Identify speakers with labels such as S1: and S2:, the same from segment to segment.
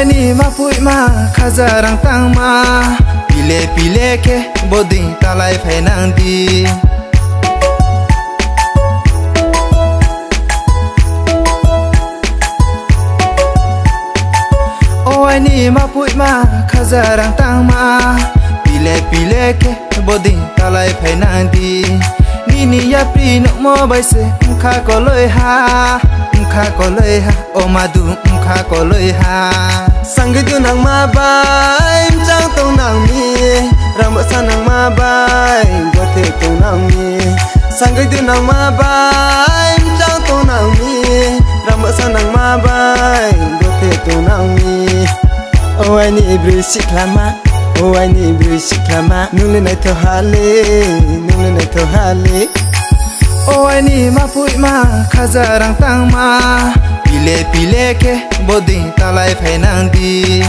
S1: ni ma pui ma khajarang tang ma pile pile ke boding talai phainang di ni ma pui ma khajarang tang ma pile pile ke boding talai phainang di ni ya pri no mo bai se kha ko loi ha o ma du kha ko loi ha sang du nang ma bai chang tong nang mi ram sa nang ma bai go te tong nang mi sang du nang ma bai chang tong nang mi ram sa nang ma bai go te tong nang mi o ai ni bri siklama o ai ni bri siklama nule nai to hale o ai ni ma pui ma khajarang tang ma pile pile ke boding talai phainang di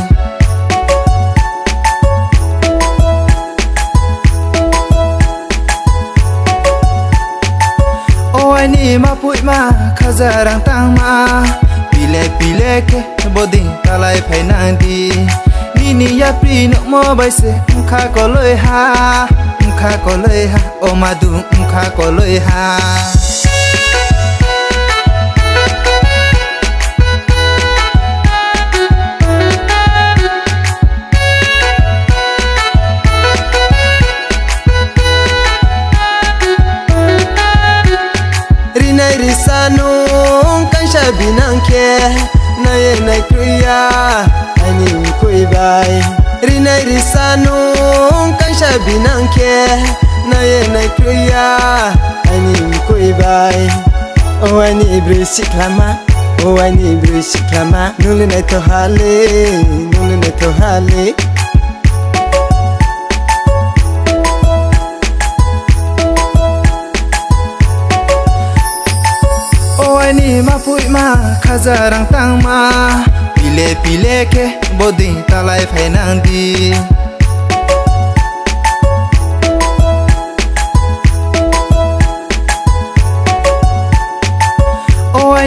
S1: o ai ni ma pui ma khajarang tang ma pile pile ke boding talai phainang di ni ya pri no mo bai se kha ko loi ha o ma du kha ko loi ha rinai risanung kan sha binang ke nai kriya ani koi bai rinai risanung kan sha binang ke nai kriya ani koi bai o ani bri siklama nule nai to hale ni ma pui ma khajarang tang ma pile pile ke boding talai phainang di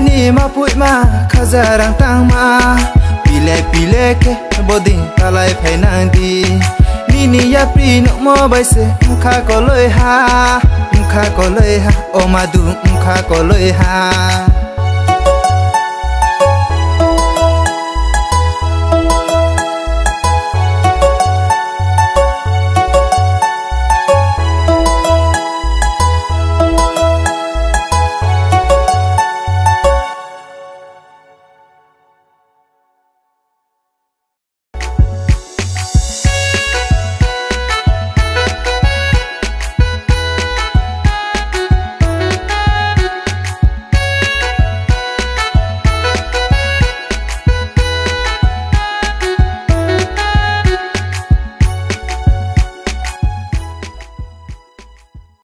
S1: ni ma pui ma khajarang tang ma pile pile ke boding talai phainang di ni ya pri no mo bai se kha ko loi ha o ma du kha ko loi ha